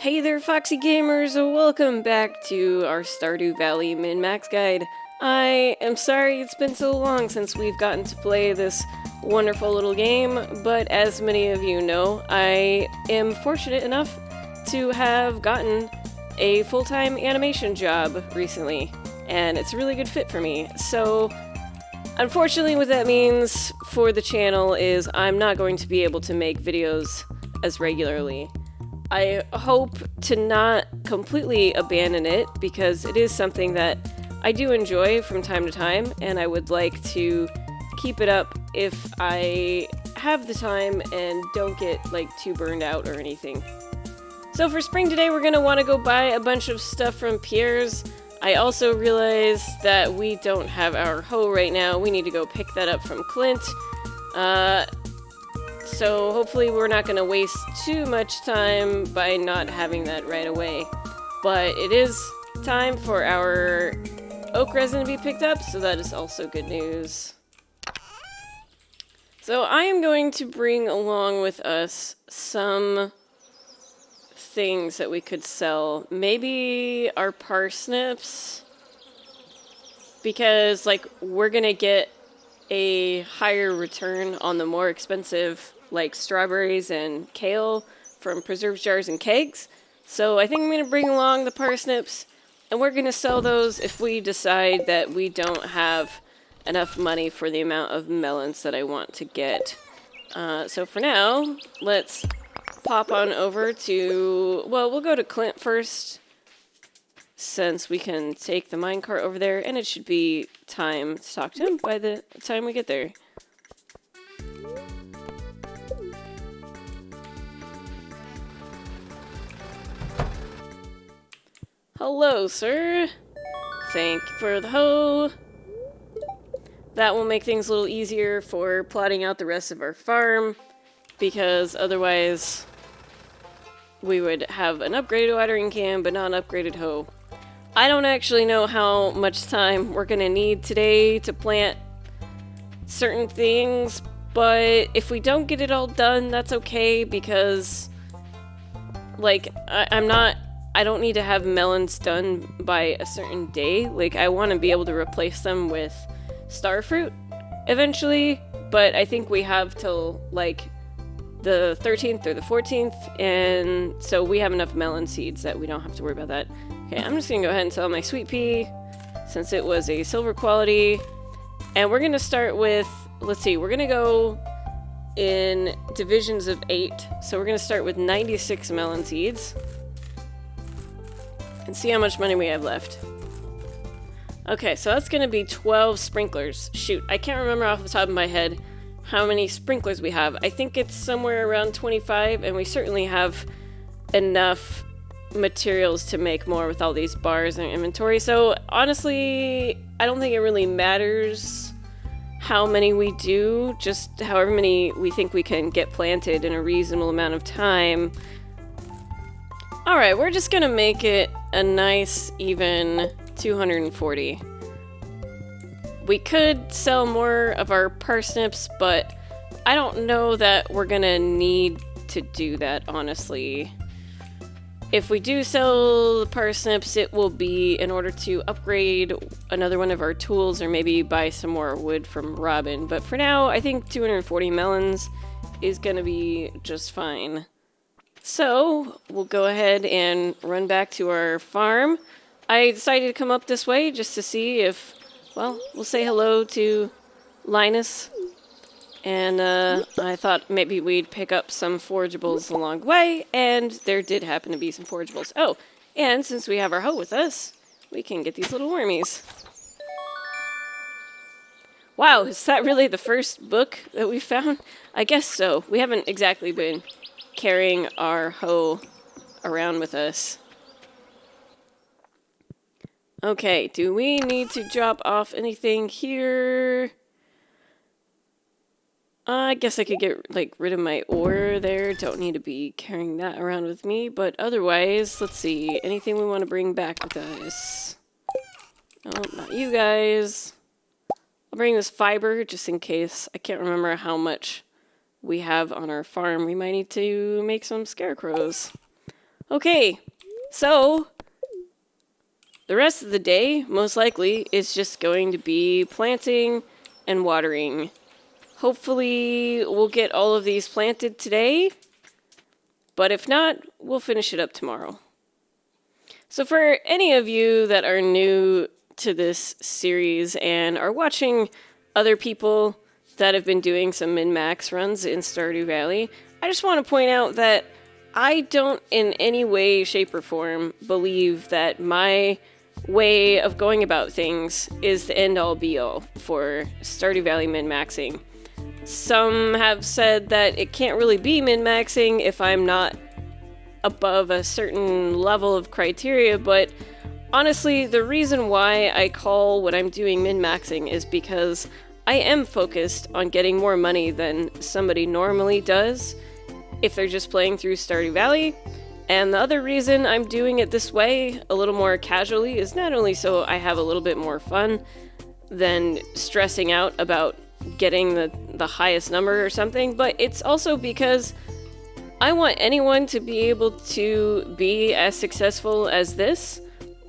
Hey there, Foxy Gamers! Welcome back to our Stardew Valley min-max guide. I am sorry it's been so long since we've gotten to play this wonderful little game, but as many of you know, I am fortunate enough to have gotten a full-time animation job recently, and it's a really good fit for me. So, unfortunately what that means for the channel is I'm not going to be able to make videos as regularly. I hope to not completely abandon it because it is something that I do enjoy from time to time, and I would like to keep it up if I have the time and don't get too burned out or anything. So for spring today we're going to want to go buy a bunch of stuff from Pierre's. I also realized that we don't have our hoe right now. We need to go pick that up from Clint. So hopefully we're not going to waste too much time by not having that right away. But it is time for our oak resin to be picked up, so that is also good news. So I am going to bring along with us some things that we could sell. Maybe our parsnips, because we're going to get a higher return on the more expensive strawberries and kale from preserved jars and kegs. So I think I'm going to bring along the parsnips, and we're going to sell those if we decide that we don't have enough money for the amount of melons that I want to get. So for now, let's pop on over to, well, we'll go to Clint first, since we can take the minecart over there, and it should be time to talk to him by the time we get there. Hello, sir. Thank you for the hoe. That will make things a little easier for plotting out the rest of our farm, because otherwise we would have an upgraded watering can, but not an upgraded hoe. I don't actually know how much time we're gonna need today to plant certain things, but if we don't get it all done, that's okay, because I don't need to have melons done by a certain day. I want to be able to replace them with starfruit eventually, but I think we have till the 13th or the 14th, and so we have enough melon seeds that we don't have to worry about that. Okay, I'm just gonna go ahead and sell my sweet pea since it was a silver quality, and we're gonna start with, let's see, we're gonna go in divisions of 8, so we're gonna start with 96 melon seeds and see how much money we have left. Okay, so that's gonna be 12 sprinklers. Shoot, I can't remember off the top of my head how many sprinklers we have. I think it's somewhere around 25, and we certainly have enough materials to make more with all these bars in our inventory. So honestly, I don't think it really matters how many we do, just however many we think we can get planted in a reasonable amount of time. Alright, we're just gonna make it a nice, even 240. We could sell more of our parsnips, but I don't know that we're gonna need to do that, honestly. If we do sell the parsnips, it will be in order to upgrade another one of our tools, or maybe buy some more wood from Robin. But for now, I think 240 melons is gonna be just fine. So, we'll go ahead and run back to our farm. I decided to come up this way just to see if, well, we'll say hello to Linus. And I thought maybe we'd pick up some forageables along the way, and there did happen to be some forageables. Oh, and since we have our hoe with us, we can get these little wormies. Wow, is that really the first book that we found? I guess so. We haven't exactly been carrying our hoe around with us. Okay, do we need to drop off anything here? I guess I could get rid of my ore there. Don't need to be carrying that around with me, but otherwise, let's see. Anything we want to bring back with us? Oh, not you guys. I'll bring this fiber just in case. I can't remember how much we have on our farm. We might need to make some scarecrows. Okay, so the rest of the day, most likely, is just going to be planting and watering. Hopefully, we'll get all of these planted today, but if not, we'll finish it up tomorrow. So for any of you that are new to this series and are watching other people that have been doing some min-max runs in Stardew Valley, I just want to point out that I don't in any way, shape, or form believe that my way of going about things is the end-all be-all for Stardew Valley min-maxing. Some have said that it can't really be min-maxing if I'm not above a certain level of criteria, but honestly, the reason why I call what I'm doing min-maxing is because I am focused on getting more money than somebody normally does if they're just playing through Stardew Valley. And the other reason I'm doing it this way, a little more casually, is not only so I have a little bit more fun than stressing out about getting the highest number or something, but it's also because I want anyone to be able to be as successful as this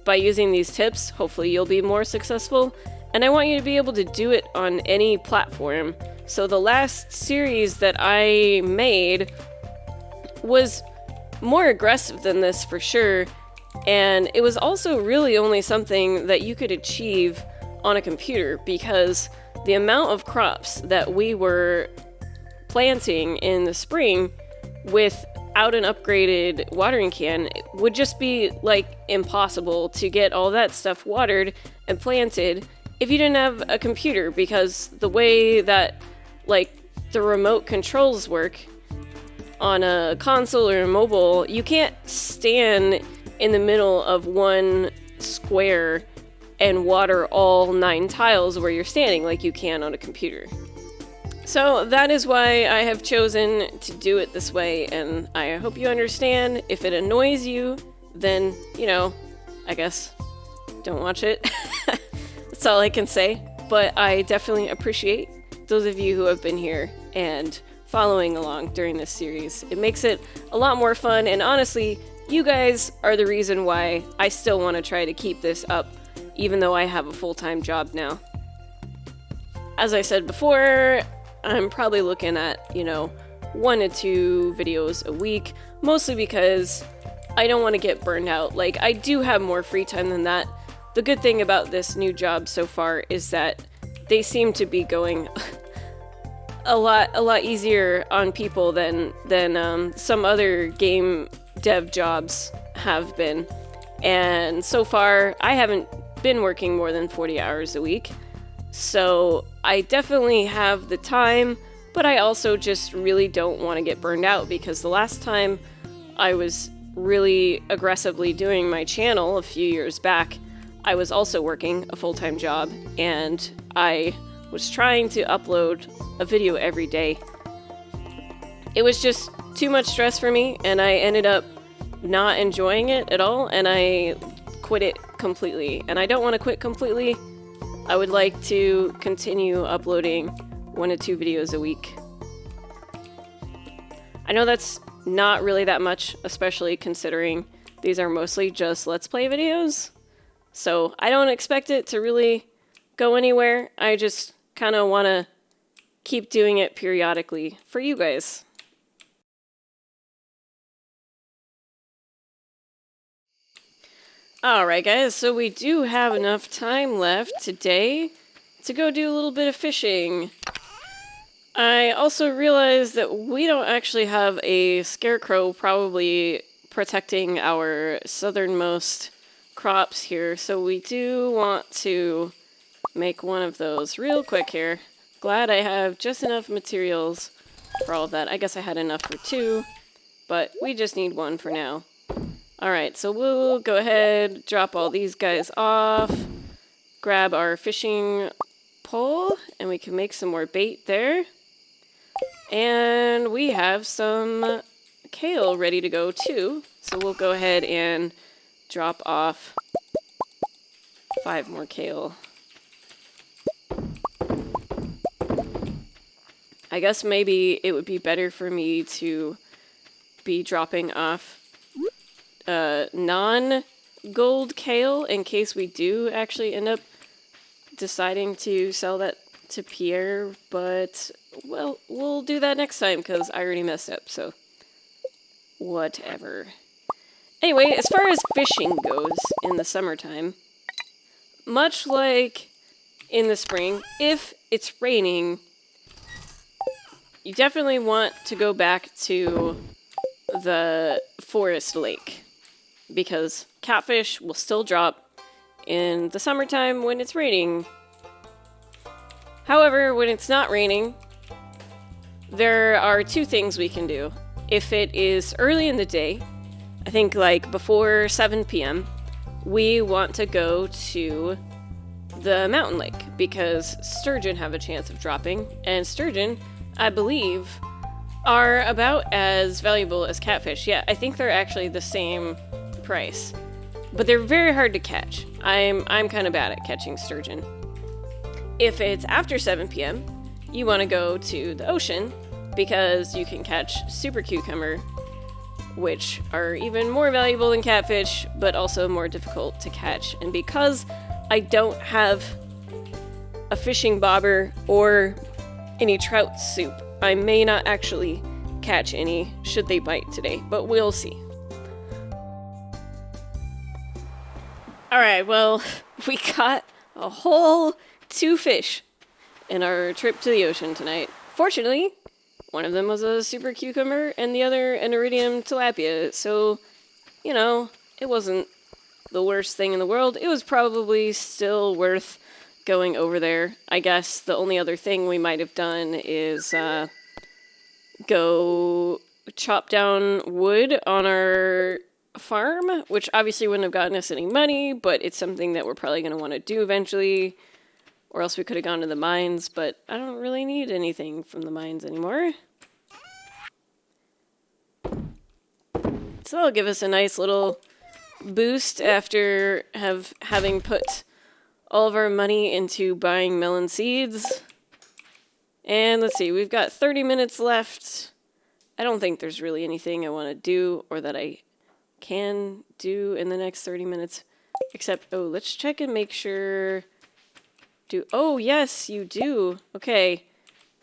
by using these tips. Hopefully you'll be more successful, and I want you to be able to do it on any platform. So the last series that I made was more aggressive than this for sure, and it was also really only something that you could achieve on a computer because the amount of crops that we were planting in the spring without an upgraded watering can would just be like impossible to get all that stuff watered and planted if you didn't have a computer, because the way that like the remote controls work on a console or a mobile, you can't stand in the middle of one square and water all 9 tiles where you're standing like you can on a computer. So that is why I have chosen to do it this way, and I hope you understand. If it annoys you, then, you know, I guess don't watch it. That's all I can say. But I definitely appreciate those of you who have been here and following along during this series. It makes it a lot more fun, and honestly, you guys are the reason why I still want to try to keep this up, even though I have a full-time job now. As I said before, I'm probably looking at, 1 to 2 videos a week, mostly because I don't want to get burned out. Like, I do have more free time than that. The good thing about this new job so far is that they seem to be going a lot easier on people than some other game dev jobs have been. And so far, I haven't been working more than 40 hours a week. So I definitely have the time, but I also just really don't want to get burned out, because the last time I was really aggressively doing my channel a few years back, I was also working a full-time job, and I was trying to upload a video every day. It was just too much stress for me, and I ended up not enjoying it at all, and I quit it completely. And I don't want to quit completely. I would like to continue uploading 1 to 2 videos a week. I know that's not really that much, especially considering these are mostly just Let's Play videos. So I don't expect it to really go anywhere. I just kind of want to keep doing it periodically for you guys. Alright guys, so we do have enough time left today to go do a little bit of fishing. I also realized that we don't actually have a scarecrow probably protecting our southernmost crops here, so we do want to make one of those real quick here. Glad I have just enough materials for all of that. I guess I had enough for 2, but we just need 1 for now. Alright, so we'll go ahead, drop all these guys off, grab our fishing pole, and we can make some more bait there. And we have some kale ready to go too, so we'll go ahead and drop off 5 more kale. I guess maybe it would be better for me to be dropping off non-gold kale in case we do actually end up deciding to sell that to Pierre, but, well, we'll do that next time because I already messed up, so whatever. Anyway, as far as fishing goes in the summertime, much like in the spring, if it's raining, you definitely want to go back to the forest lake because catfish will still drop in the summertime when it's raining. However, when it's not raining, there are two things we can do. If it is early in the day, I think like before 7 p.m., we want to go to the mountain lake because sturgeon have a chance of dropping, and sturgeon, I believe, are about as valuable as catfish. Yeah, I think they're actually the same price, but they're very hard to catch. I'm kind of bad at catching sturgeon. If it's after 7 p.m., you want to go to the ocean because you can catch super cucumber, which are even more valuable than catfish, but also more difficult to catch. And because I don't have a fishing bobber or any trout soup, I may not actually catch any should they bite today, but we'll see. Alright, well, we caught a whole 2 fish in our trip to the ocean tonight. Fortunately, one of them was a super cucumber and the other an iridium tilapia, so, you know, it wasn't the worst thing in the world. It was probably still worth going over there. I guess the only other thing we might have done is go chop down wood on our farm, which obviously wouldn't have gotten us any money, but it's something that we're probably going to want to do eventually, or else we could have gone to the mines, but I don't really need anything from the mines anymore. So that'll give us a nice little boost after having put all of our money into buying melon seeds. And let's see, we've got 30 minutes left. I don't think there's really anything I want to do or that I can do in the next 30 minutes. Except, oh, let's check and make sure. Oh, yes, you do. Okay.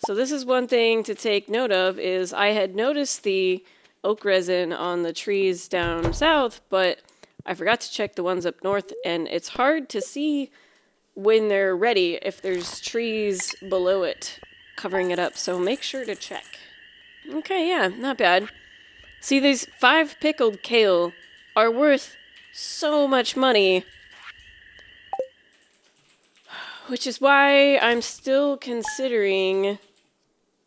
So this is one thing to take note of is I had noticed the oak resin on the trees down south, but I forgot to check the ones up north, and it's hard to see when they're ready if there's trees below it covering it up, so make sure to check. Okay, yeah, not bad. See, these 5 pickled kale are worth so much money, which is why I'm still considering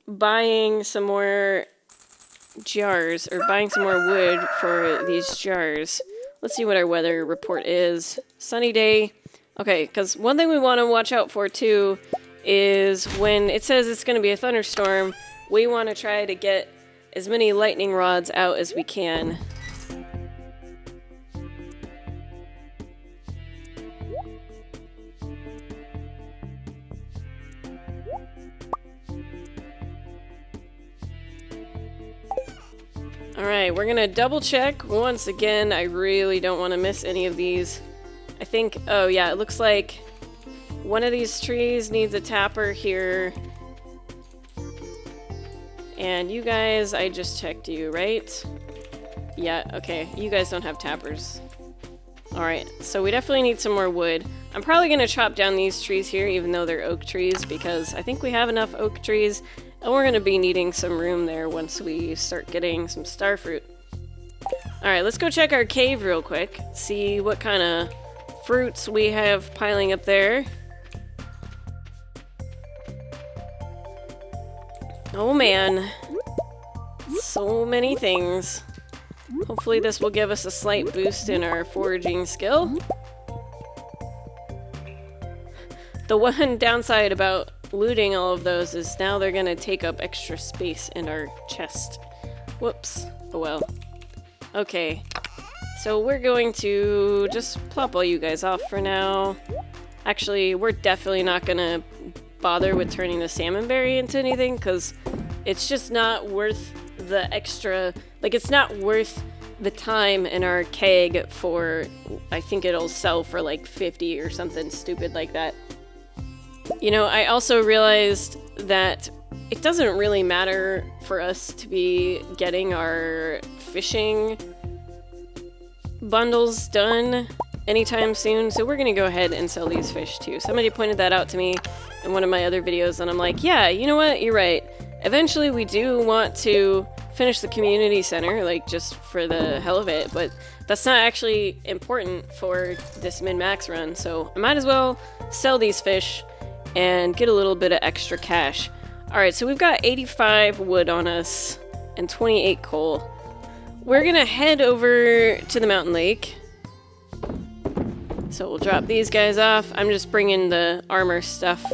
buying some more jars, or buying some more wood for these jars. Let's see what our weather report is. Sunny day. Okay, because one thing we want to watch out for too is when it says it's going to be a thunderstorm, we want to try to get as many lightning rods out as we can. Alright, we're gonna double check once again. I really don't want to miss any of these. I think, oh yeah, it looks like one of these trees needs a tapper here. And you guys, I just checked you, right? Yeah, okay, you guys don't have tappers. Alright, so we definitely need some more wood. I'm probably gonna chop down these trees here, even though they're oak trees, because I think we have enough oak trees. And we're going to be needing some room there once we start getting some starfruit. Alright, let's go check our cave real quick. See what kind of fruits we have piling up there. Oh man. So many things. Hopefully this will give us a slight boost in our foraging skill. The one downside about looting all of those is now they're gonna take up extra space in our chest. Whoops. Oh well. Okay. So we're going to just plop all you guys off for now. Actually, we're definitely not gonna bother with turning the salmonberry into anything, because it's just not worth the extra... Like, it's not worth the thyme in our keg for, I think it'll sell for like 50 or something stupid like that. You know, I also realized that it doesn't really matter for us to be getting our fishing bundles done anytime soon, so we're gonna go ahead and sell these fish too. Somebody pointed that out to me in one of my other videos, and I'm like, yeah, you know what, you're right. Eventually we do want to finish the community center, like just for the hell of it, but that's not actually important for this min-max run, so I might as well sell these fish and get a little bit of extra cash. Alright, so we've got 85 wood on us and 28 coal. We're gonna head over to the mountain lake. So we'll drop these guys off. I'm just bringing the armor stuff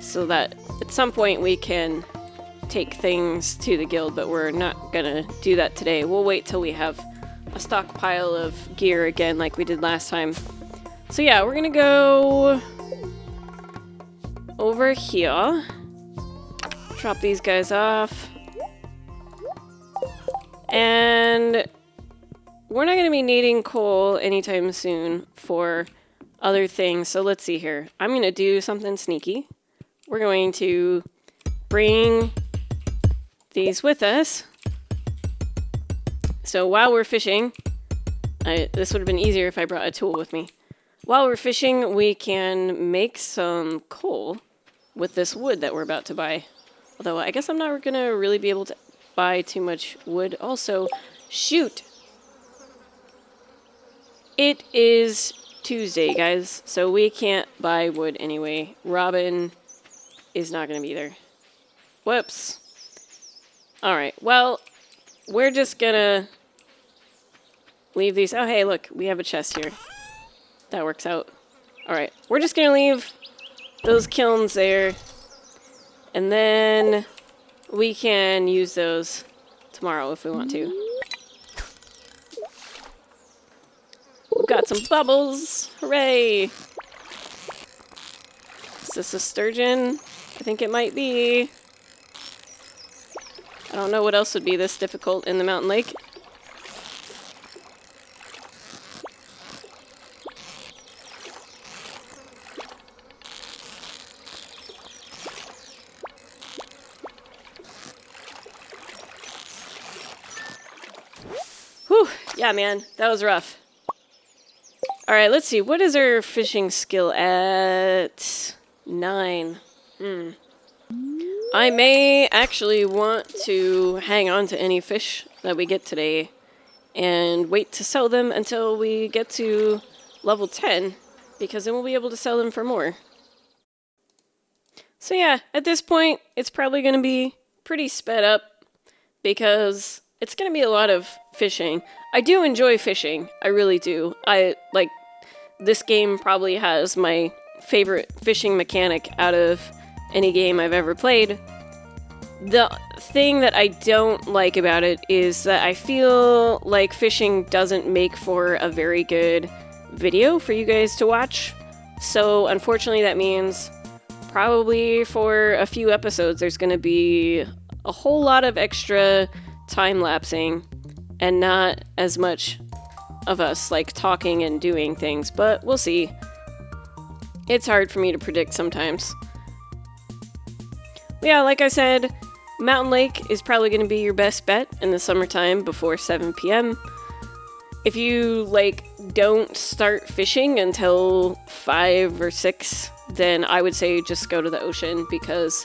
so that at some point we can take things to the guild, but we're not gonna do that today. We'll wait till we have a stockpile of gear again like we did last time. So yeah, we're gonna go over here. Drop these guys off. And we're not going to be needing coal anytime soon for other things. So let's see here. I'm going to do something sneaky. We're going to bring these with us. So while we're fishing, this would have been easier if I brought a tool with me. While we're fishing, we can make some coal with this wood that we're about to buy. Although I guess I'm not going to really be able to buy too much wood. Also, shoot! It is Tuesday, guys, so we can't buy wood anyway. Robin is not going to be there. Whoops. Alright, well, we're just gonna leave these. Oh, hey, look, we have a chest here. That works out. Alright, we're just gonna leave those kilns there. And then we can use those tomorrow if we want to. We've got some bubbles. Hooray! Is this a sturgeon? I think it might be. I don't know what else would be this difficult in the mountain lake. Whew, yeah, man, that was rough. Alright, let's see. What is our fishing skill at 9? I may actually want to hang on to any fish that we get today and wait to sell them until we get to level 10, because then we'll be able to sell them for more. So yeah, at this point, it's probably going to be pretty sped up because it's going to be a lot of fishing. I do enjoy fishing. I really do. This game probably has my favorite fishing mechanic out of any game I've ever played. The thing that I don't like about it is that I feel like fishing doesn't make for a very good video for you guys to watch. So unfortunately that means probably for a few episodes there's going to be a whole lot of extra time-lapsing and not as much of us like talking and doing things, but we'll see. It's hard for me to predict sometimes. Yeah, like I said, Mountain Lake is probably going to be your best bet in the summertime before 7 p.m. If you don't start fishing until 5 or 6, then I would say just go to the ocean, because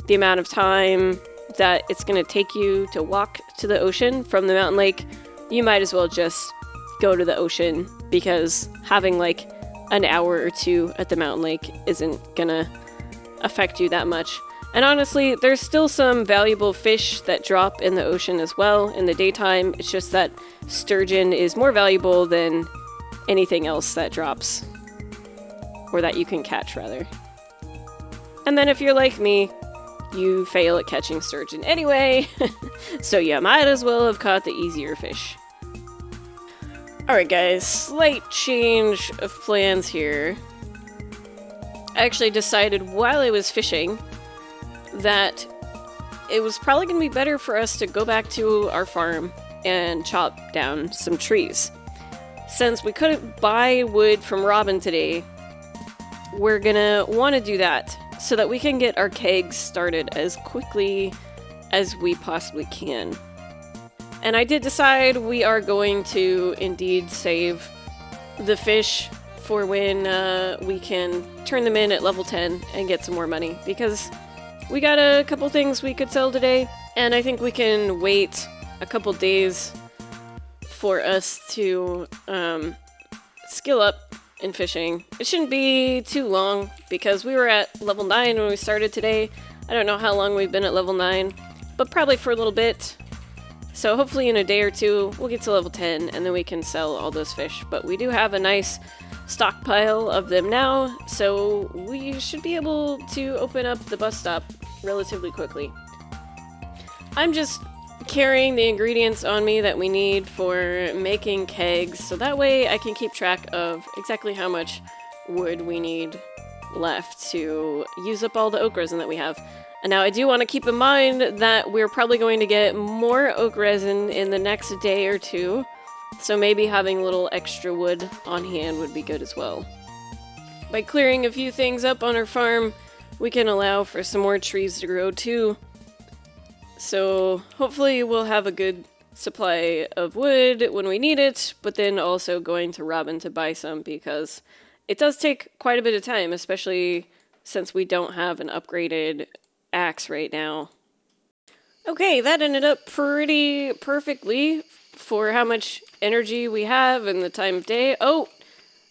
the amount of time that it's going to take you to walk to the ocean from the mountain lake, you might as well just go to the ocean, because having an hour or two at the mountain lake isn't going to affect you that much. And honestly, there's still some valuable fish that drop in the ocean as well in the daytime. It's just that sturgeon is more valuable than anything else that drops. Or that you can catch, rather. And then if you're like me, you fail at catching sturgeon anyway. So you might as well have caught the easier fish. Alright guys, slight change of plans here. I actually decided while I was fishing that it was probably going to be better for us to go back to our farm and chop down some trees. Since we couldn't buy wood from Robin today, we're gonna want to do that so that we can get our kegs started as quickly as we possibly can. And I did decide we are going to indeed save the fish for when we can turn them in at level 10 and get some more money, because we got a couple things we could sell today, and I think we can wait a couple days for us to skill up in fishing. It shouldn't be too long, because we were at level 9 when we started today. I don't know how long we've been at level 9, but probably for a little bit. So hopefully in a day or two, we'll get to level 10, and then we can sell all those fish. But we do have a nice stockpile of them now, so we should be able to open up the bus stop relatively quickly. I'm just carrying the ingredients on me that we need for making kegs, so that way I can keep track of exactly how much wood we need left to use up all the oak resin that we have. And now I do want to keep in mind that we're probably going to get more oak resin in the next day or two, so maybe having a little extra wood on hand would be good as well. By clearing a few things up on our farm, we can allow for some more trees to grow too. So hopefully we'll have a good supply of wood when we need it, but then also going to Robin to buy some, because it does take quite a bit of time, especially since we don't have an upgraded axe right now. Okay, that ended up pretty perfectly for how much energy we have and the time of day. Oh,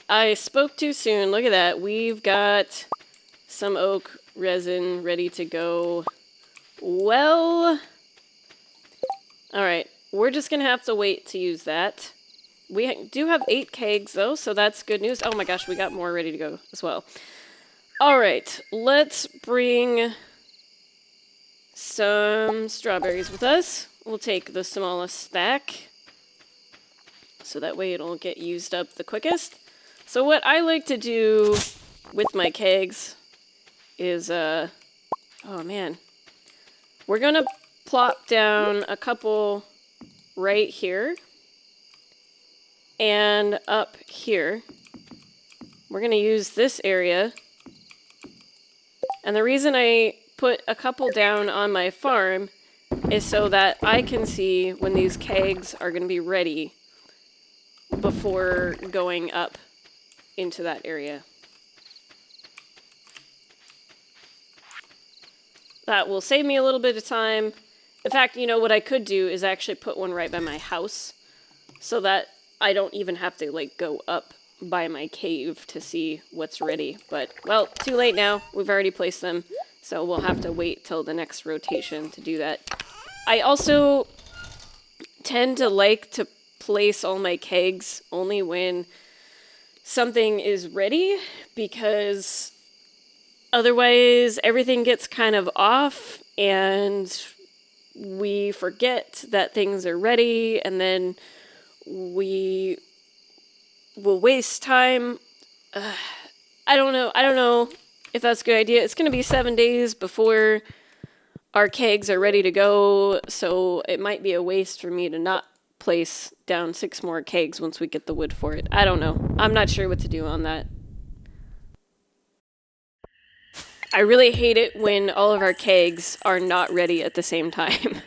I spoke too soon. Look at that. We've got some oak resin ready to go. Well, alright, we're just gonna have to wait to use that. We do have 8 kegs though, so that's good news. Oh my gosh, we got more ready to go as well. Alright, let's bring some strawberries with us. We'll take the smallest stack, so that way it'll get used up the quickest. So what I like to do with my kegs is, oh man, we're gonna plop down a couple right here and up here. We're gonna use this area, and the reason I put a couple down on my farm is so that I can see when these kegs are going to be ready before going up into that area. That will save me a little bit of time. In fact, you know what I could do is actually put one right by my house, so that I don't even have to like go up by my cave to see what's ready. But, well, too late now. We've already placed them. So we'll have to wait till the next rotation to do that. I also tend to like to place all my kegs only when something is ready, because otherwise everything gets kind of off and we forget that things are ready, and then we will waste time. I don't know if that's a good idea. It's going to be 7 days before our kegs are ready to go, so it might be a waste for me to not place down 6 more kegs once we get the wood for it. I don't know. I'm not sure what to do on that. I really hate it when all of our kegs are not ready at the same time,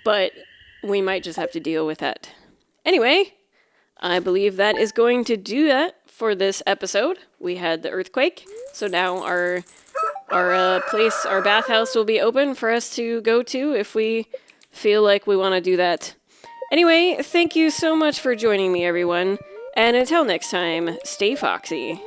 but we might just have to deal with that. Anyway, I believe that is going to do that for this episode. We had the earthquake, so now our bathhouse will be open for us to go to if we feel like we want to do that. Anyway, thank you so much for joining me, everyone, and until next time, stay foxy.